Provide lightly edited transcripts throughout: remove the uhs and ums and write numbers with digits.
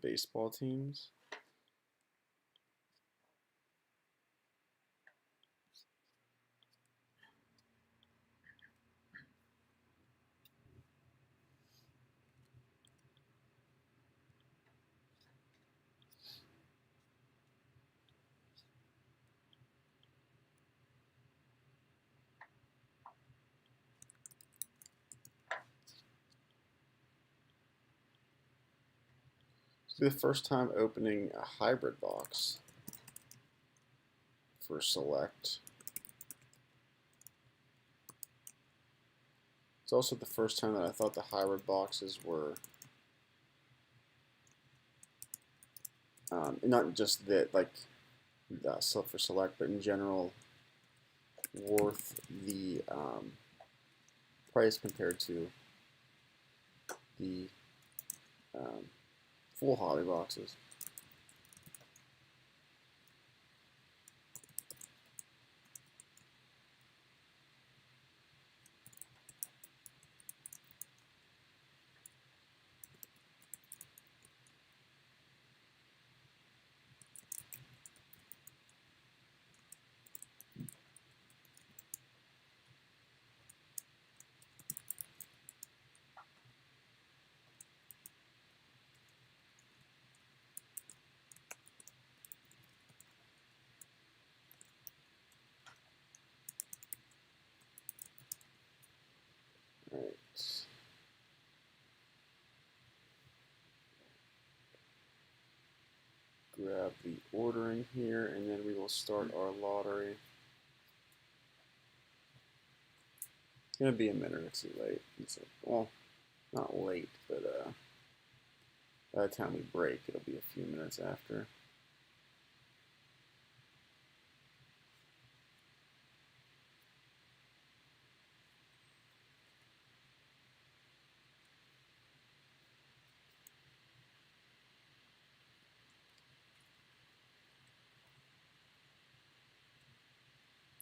baseball teams. This is the first time opening a hybrid box for Select. It's also the first time that I thought the hybrid boxes were not just that, like for Select, but in general, worth the price compared to the full hobby boxes. Right. Grab the ordering here, and then we will start our lottery. It's gonna be a minute or two late. Well, not late, but by the time we break, it'll be a few minutes after.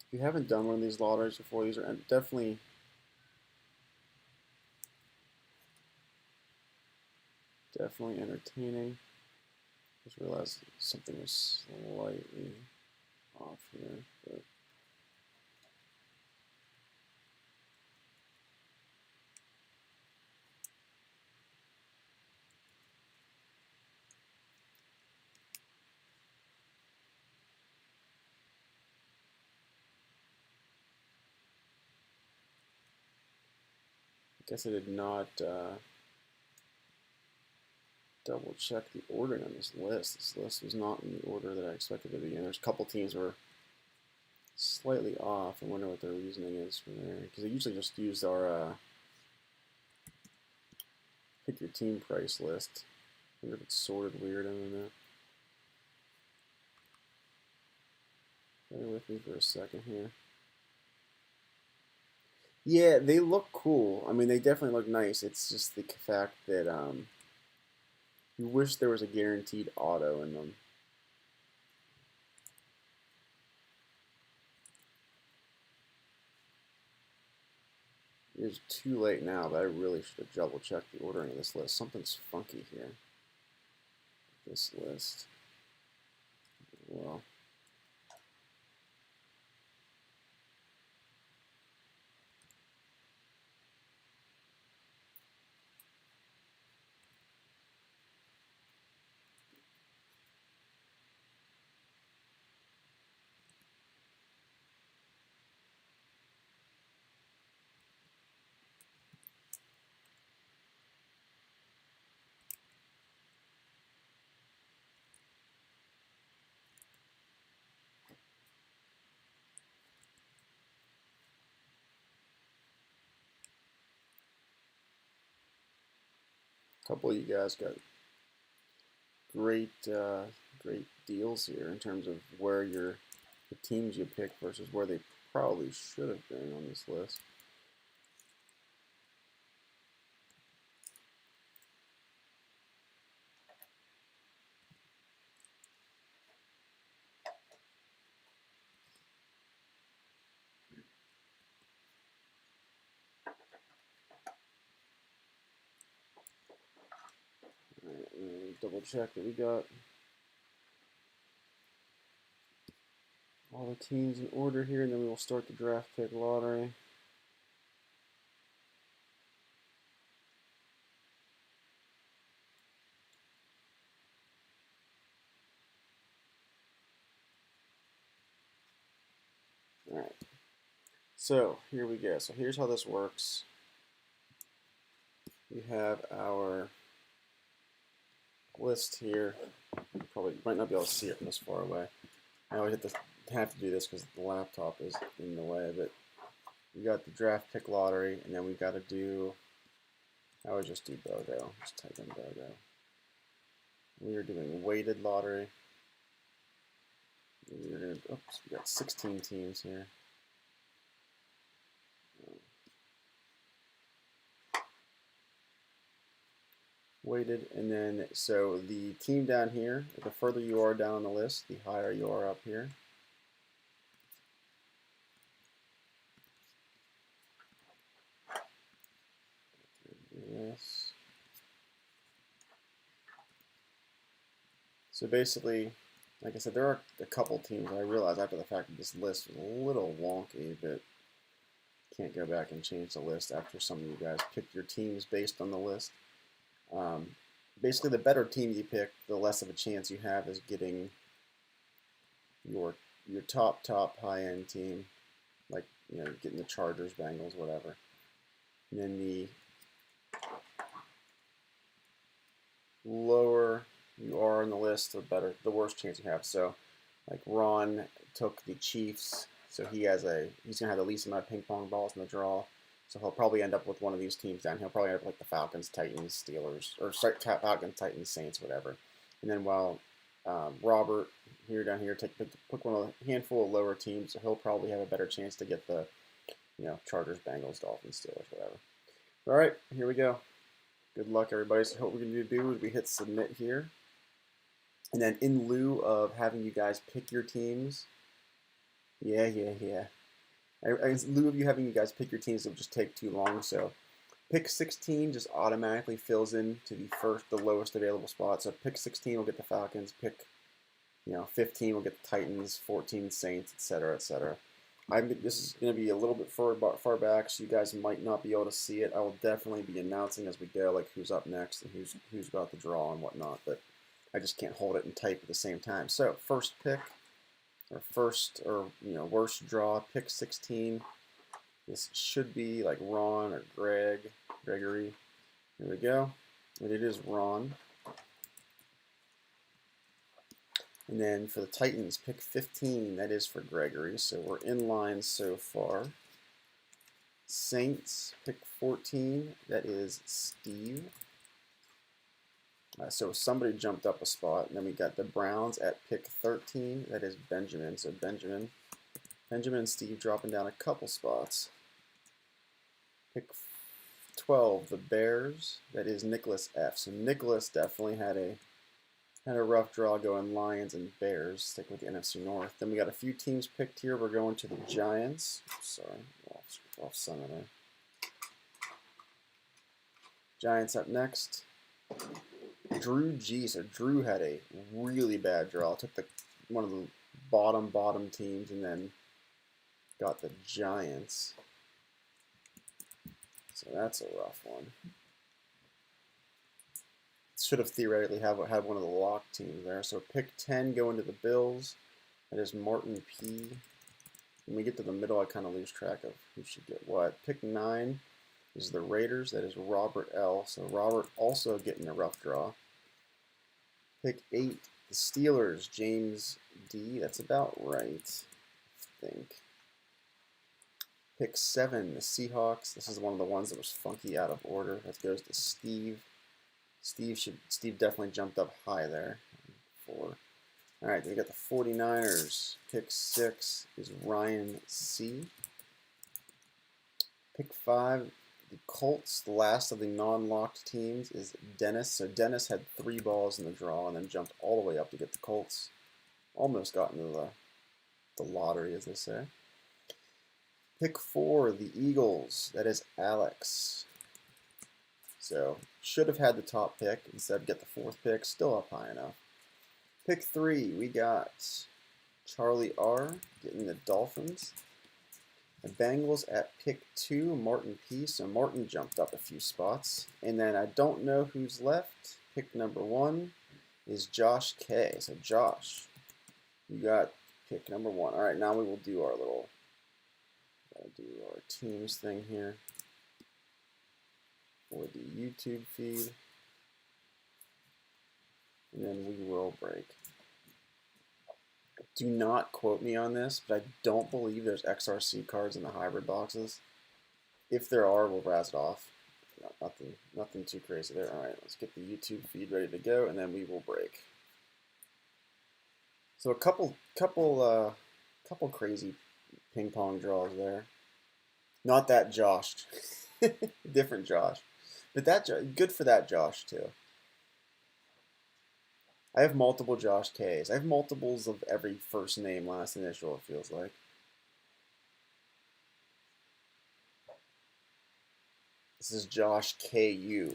If you haven't done one of these lotteries before, these are definitely entertaining. Just realized something was slightly off here, but I guess I did not double check the ordering on this list. This list was not in the order that I expected it to be in. There's a couple teams were slightly off. I wonder what their reasoning is for there, because they usually just use our pick your team price list. I wonder if it's sorted weird. I don't know. Bear with me for a second here. Yeah, they look cool. I mean, they definitely look nice. It's just the fact that you wish there was a guaranteed auto in them. It's too late now, but I really should have double checked the ordering of this list. Something's funky here. This list. Well. A couple of you guys got great great deals here in terms of where the teams you pick versus where they probably should have been on this list. Alright, double check that we got all the teams in order here, and then we will start the draft pick lottery. All right. So here we go. So here's how this works. We have our list here. You probably might not be able to see it from this far away. I always have to do this because the laptop is in the way, but we got the draft pick lottery, and then we got to do, I would just do BOGO. Just type in BOGO. We are doing weighted lottery. We're gonna, oops, we got 16 teams here. Weighted, and then so the team down here, the further you are down on the list, the higher you are up here. Yes. So basically, like I said, there are a couple teams. I realized after the fact that this list was a little wonky, but can't go back and change the list after some of you guys picked your teams based on the list. Basically, the better team you pick, the less of a chance you have is getting your top high-end team, like getting the Chargers, Bengals, whatever. And then the lower you are on the list, the worse chance you have. So, like Ron took the Chiefs, so he's gonna have the least amount of ping pong balls in the draw. So he'll probably end up with one of these teams down. He'll probably end up like the Falcons, Titans, Steelers, or Falcons, Titans, Saints, whatever. And then while Robert down here pick one of a handful of lower teams, so he'll probably have a better chance to get the Chargers, Bengals, Dolphins, Steelers, whatever. All right, here we go. Good luck, everybody. So what we're going to do is we hit submit here. And then in lieu of having you guys pick your teams, in lieu of having you guys pick your teams, it'll just take too long. So pick 16 just automatically fills in to the lowest available spot. So pick 16 will get the Falcons. Pick 15 will get the Titans. 14 Saints, etc., etc. This is going to be a little bit far back, so you guys might not be able to see it. I will definitely be announcing as we go, like who's up next and who's got the draw and whatnot. But I just can't hold it and type at the same time. So first pick, or worst draw, pick 16. This should be like Ron or Gregory. Here we go. And it is Ron. And then for the Titans, pick 15. That is for Gregory. So we're in line so far. Saints, pick 14. That is Steve. So somebody jumped up a spot. And then we got the Browns at pick 13. That is Benjamin. So Benjamin and Steve dropping down a couple spots. Pick 12, the Bears. That is Nicholas F. So Nicholas definitely had a rough draw going Lions and Bears. Stick with the NFC North. Then we got a few teams picked here. We're going to the Giants. Sorry, off center there. Giants up next. Drew G. So Drew had a really bad draw. Took one of the bottom teams and then got the Giants. So that's a rough one. Should have theoretically had one of the lock teams there. So pick 10 going to the Bills. That is Martin P. When we get to the middle, I kind of lose track of who should get what. Pick 9 is the Raiders. That is Robert L. So Robert also getting a rough draw. Pick 8, the Steelers, James D. That's about right, I think. Pick 7, the Seahawks. This is one of the ones that was funky out of order. That goes to Steve. Steve definitely jumped up high there. 4. All right, then we got the 49ers. Pick 6 is Ryan C. Pick 5, the Colts. The last of the non-locked teams is Dennis. So Dennis had 3 balls in the draw and then jumped all the way up to get the Colts. Almost got into the lottery, as they say. Pick 4, the Eagles. That is Alex. So should have had the top pick. Instead, get the 4th pick. Still up high enough. Pick 3, we got Charlie R. getting the Dolphins. The Bengals at pick 2, Martin P. So Martin jumped up a few spots. And then I don't know who's left. Pick number 1 is Josh K. So Josh, you got pick number 1. All right, now we will do our little, our teams thing here for the YouTube feed. And then we will break. Do not quote me on this, but I don't believe there's XRC cards in the hybrid boxes. If there are, we'll razz it off. No, nothing too crazy there. All right, let's get the YouTube feed ready to go, and then we will break. So a couple crazy ping pong draws there. Not that Josh, different Josh, but that good for that Josh too. I have multiple Josh K's. I have multiples of every first name, last initial, it feels like. This is Josh KU.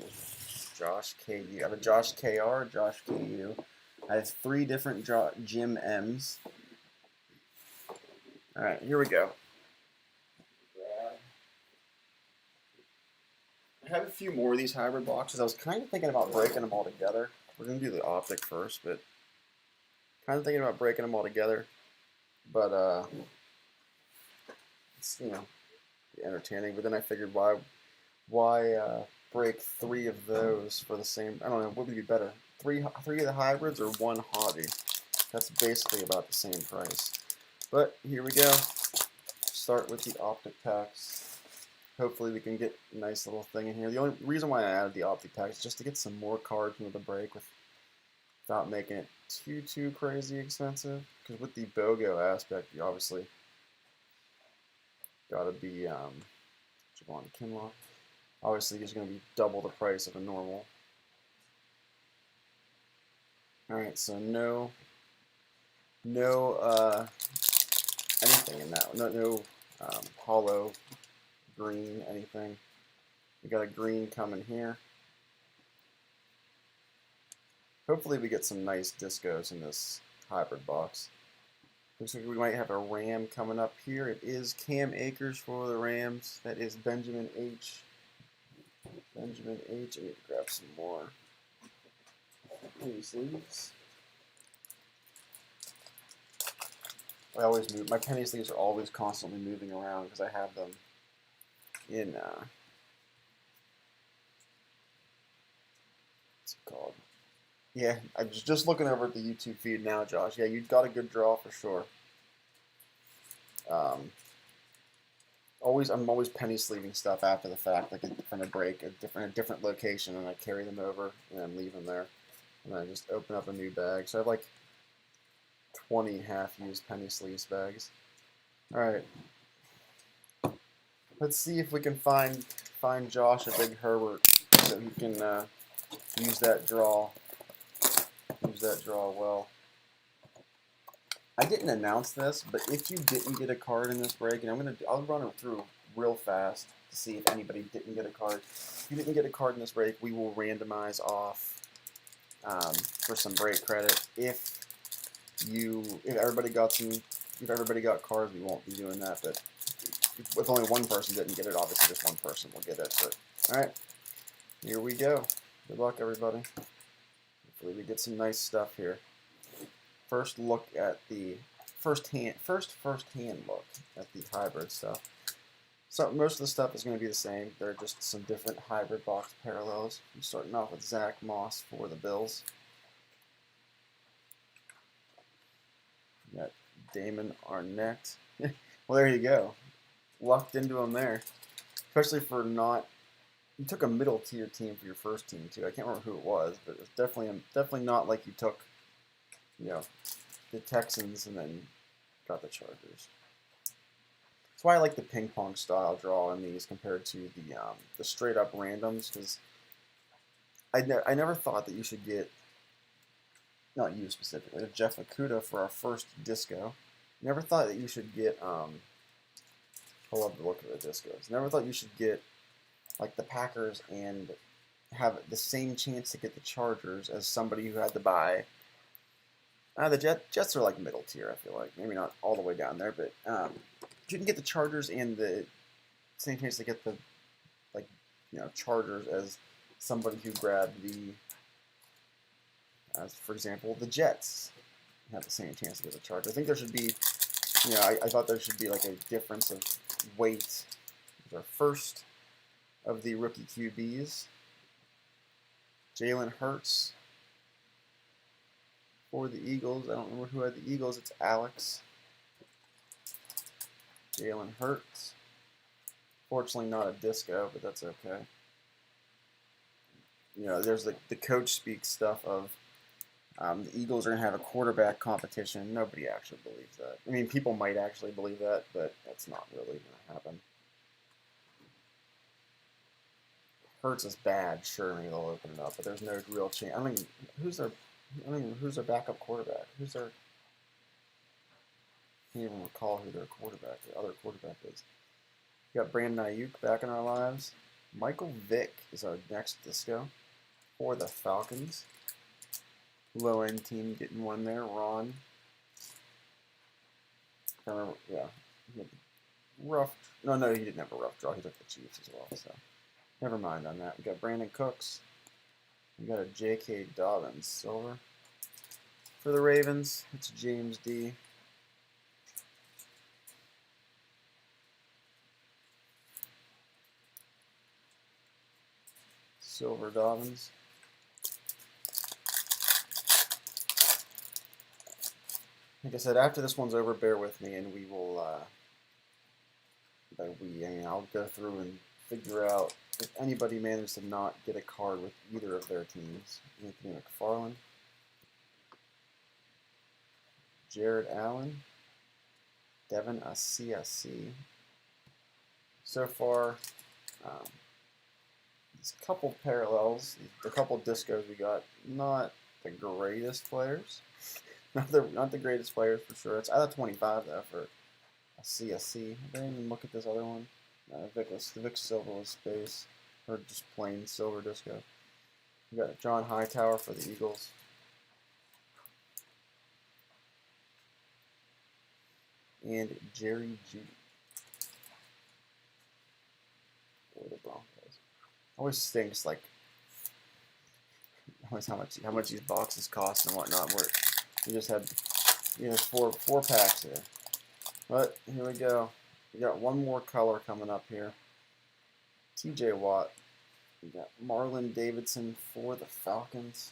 Josh KU. I have a Josh KR, Josh KU. I have 3 different Jim M's. Alright, here we go. I have a few more of these hybrid boxes. I was kind of thinking about breaking them all together. We're going to do the Optic first, but kind of thinking about breaking them all together. But, it's, entertaining. But then I figured why break 3 of those for the same, I don't know, what would be better? 3 of the hybrids or 1 hobby? That's basically about the same price. But here we go. Start with the Optic packs. Hopefully we can get a nice little thing in here. The only reason why I added the Optic pack is just to get some more cards into the break without making it too crazy expensive. Because with the BOGO aspect, you obviously gotta be Javon Kinlaw. Obviously, he's going to be double the price of a normal. All right, so no anything in that. No hollow green anything. We got a green coming here. Hopefully, we get some nice discos in this hybrid box. Looks like we might have a Ram coming up here. It is Cam Akers for the Rams. That is Benjamin H. Benjamin H. I need to grab some more penny sleeves. I always move. My penny sleeves are always constantly moving around because I have them in, what's it called? Yeah, I'm just looking over at the YouTube feed now, Josh. Yeah, you got a good draw for sure. I'm always penny sleeving stuff after the fact, like from a break, a different location, and I carry them over and then leave them there, and I just open up a new bag. So I have like 20 half-used penny sleeves bags. All right, let's see if we can find Josh a big Herbert so he can use that draw well. I didn't announce this, but if you didn't get a card in this break, and I'll run it through real fast to see if anybody didn't get a card. If you didn't get a card in this break, we will randomize off for some break credit. If everybody got cards, we won't be doing that. But if only one person didn't get it, obviously just one person will get it. But all right, here we go. Good luck, everybody. Hopefully we get some nice stuff here. First look at the first hand look at the hybrid stuff. So most of the stuff is going to be the same. They're just some different hybrid box parallels. I'm starting off with Zach Moss for the Bills. You got Damon Arnett. Well, there you go. Lucked into him there. Especially for not. You took a middle tier team for your first team too. I can't remember who it was, but it's definitely not like you took, the Texans and then got the Chargers. That's why I like the ping pong style draw in these compared to the straight up randoms, because I never thought that you should get, not you specifically, Jeff Okuda for our first disco. Never thought that you should get I love the look of the discos. Never thought you should get like the Packers and have the same chance to get the Chargers as somebody who had to buy. The Jets are like middle tier, I feel like. Maybe not all the way down there, but you can get the Chargers and the same chance to get the like Chargers as somebody who grabbed the, as for example, the Jets have the same chance to get the Chargers. I think there should be, I thought there should be like a difference of weight. Our first of the rookie QBs, Jalen Hurts for the Eagles. I don't remember who had the Eagles. It's Alex. Jalen Hurts. Fortunately, not a disco, but that's okay. There's the coach speak stuff of the Eagles are going to have a quarterback competition. Nobody actually believes that. I mean, people might actually believe that, but that's not really going to happen. Hurts is bad. Sure, maybe they'll open it up, but there's no real chance. I mean, who's their backup quarterback? Who's their? I can't even recall who their other quarterback is. We got Brandon Ayuk back in our lives. Michael Vick is our next disco for the Falcons. Low end team getting one there. Ron. I remember, yeah. He had rough. No, he didn't have a rough draw. He took the Chiefs as well. So never mind on that. We got Brandon Cooks. We got a J.K. Dobbins silver for the Ravens. It's James D. Silver Dobbins. Like I said, after this one's over, bear with me, and we will. I'll go through and figure out if anybody managed to not get a card with either of their teams. Anthony McFarland, Jared Allen, Devin Asiasi. So far, there's a couple parallels, the couple discos we got, not the greatest players. Not the greatest players for sure. It's out of 25 though for a CSC. I didn't even look at this other one. Vic Silver was space, or just plain silver disco. We got John Hightower for the Eagles. And Jerry Jeudy for the Broncos. Always stinks like always how much these boxes cost and whatnot. We just had four packs here. But here we go. We got one more color coming up here. TJ Watt. We got Marlon Davidson for the Falcons.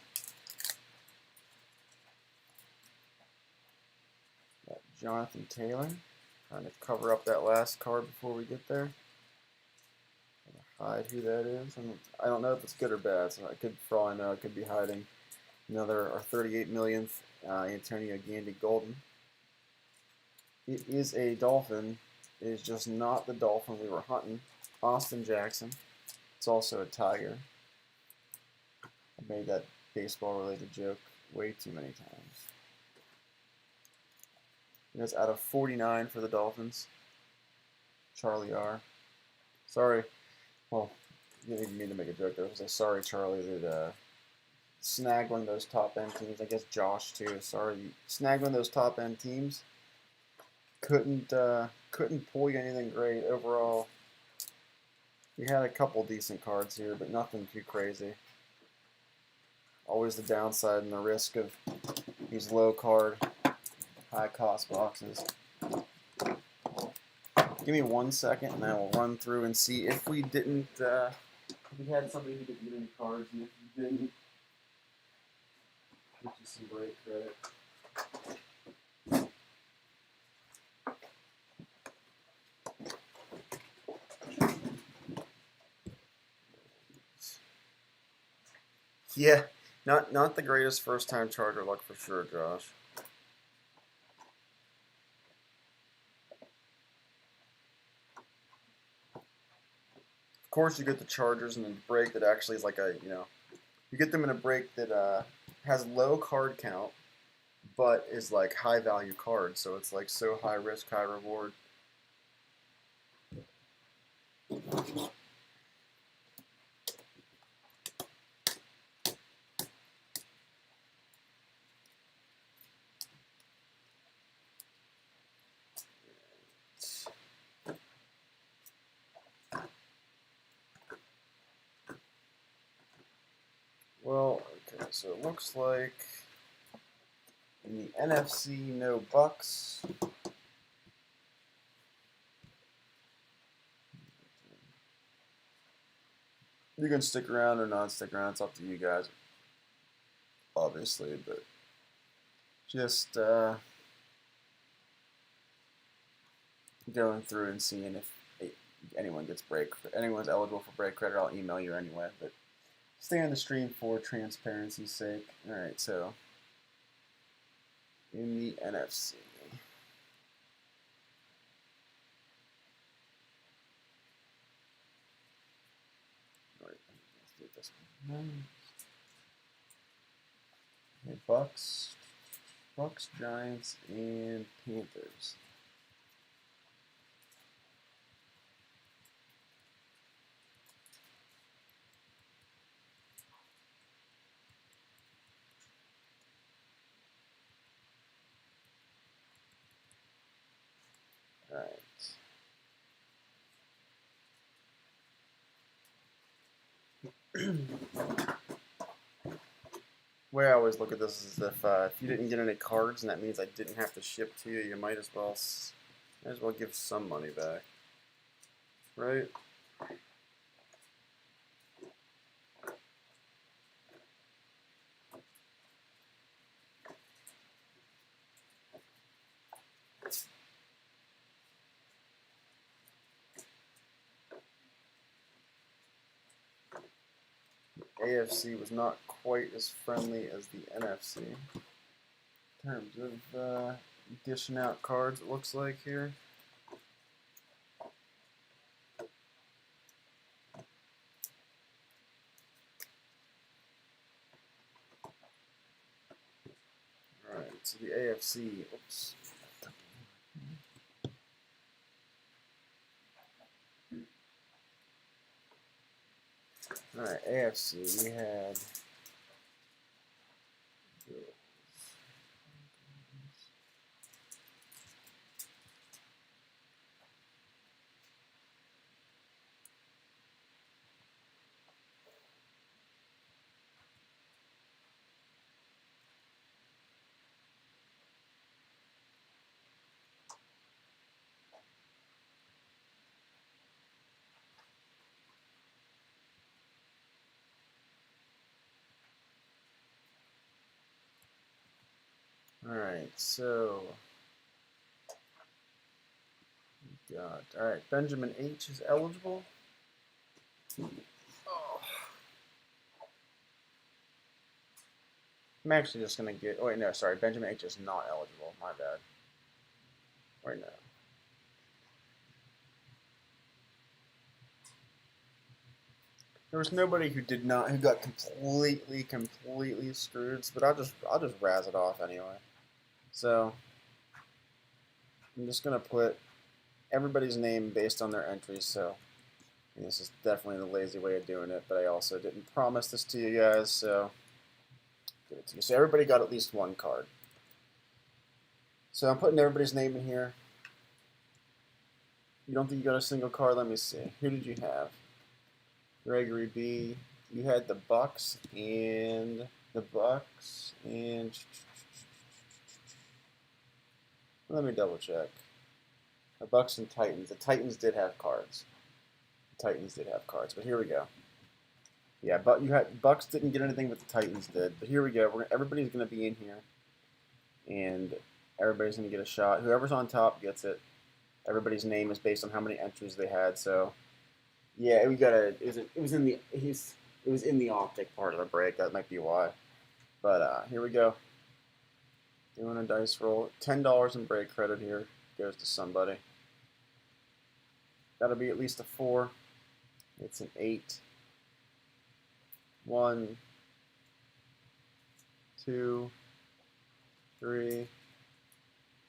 Got Jonathan Taylor. Trying to cover up that last card before we get there. Hide who that is. I don't know if it's good or bad. So for all I know, it could be hiding our 38 millionth Antonio Gandy Golden. It is a Dolphin. It is just not the Dolphin we were hunting. Austin Jackson. It's also a Tiger. I made that baseball-related joke way too many times. It's out of 49 for the Dolphins. Charlie R. Sorry. Well, you didn't even mean to make a joke there. I was like, sorry, Charlie, that snagged one of those top-end teams. I guess Josh, too. Sorry. Snagged one of those top-end teams. Couldn't pull you anything great overall. We had a couple decent cards here, but nothing too crazy. Always the downside and the risk of these low card, high cost boxes. Give me 1 second and I will run through and see if we didn't, if we had somebody who didn't get any cards, and if we didn't, get you some break credit. Yeah, not the greatest first time Charger luck for sure, Josh. Of course, you get the Chargers in a break that actually is like you get them in a break that has low card count, but is like high value cards. So it's like so high risk, high reward. Alright, so it looks like in the NFC, no Bucks. You can stick around or not stick around. It's up to you guys, obviously, but just going through and seeing if anyone's eligible for break credit. I'll email you anyway, but stay on the stream for transparency's sake. All right, so in the NFC. All right, let's do this one. Okay, Bucks, Giants, and Panthers. All right. The way I always look at this is if you didn't get any cards and that means I didn't have to ship to you, you might as well give some money back, right? AFC was not quite as friendly as the NFC in terms of dishing out cards, it looks like here. Alright, so the AFC, oops. Alright, AFC, we had Alright, so we got alright, Benjamin H is eligible. Oh. I'm actually just gonna get wait, no, sorry, Benjamin H is not eligible, my bad. Wait, no. There was nobody who got completely screwed, but I'll just razz it off anyway. So I'm just gonna put everybody's name based on their entries. So this is definitely the lazy way of doing it, but I also didn't promise this to you guys, so give it to you. So everybody got at least one card. So I'm putting everybody's name in here. You don't think you got a single card? Let me see. Who did you have? Gregory B. You had the Bucks and let me double check. The Bucks and Titans. The Titans did have cards. But here we go. Yeah, but you had Bucks didn't get anything, but the Titans did. But here we go. Everybody's going to be in here, and everybody's going to get a shot. Whoever's on top gets it. Everybody's name is based on how many entries they had. So, yeah, we got a. It was in the Optic part of the break. That might be why. But here we go. Doing a dice roll. $10 in break credit here goes to somebody. That'll be at least a 4. It's an 8. 1, 2, 3,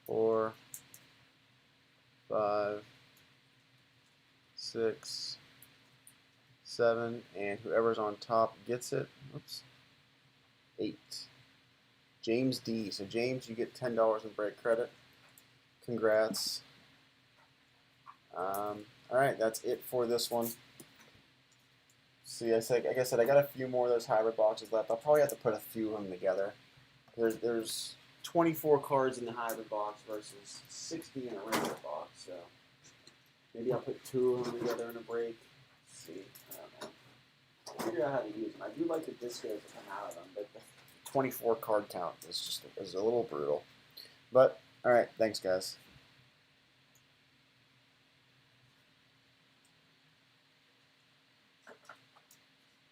4, 5, 6, 7, and whoever's on top gets it. Oops. 8. James D. So James, you get $10 in break credit. Congrats. All right, that's it for this one. So yes, like I said, I got a few more of those hybrid boxes left. I'll probably have to put a few of them together. There's 24 cards in the hybrid box versus 60 in a regular box. So maybe I'll put 2 of them together in a break. Let's see, I don't know. Figure out how to use them. I do like the discos that come out of them, but the 24 card count is a little brutal. But all right, thanks guys.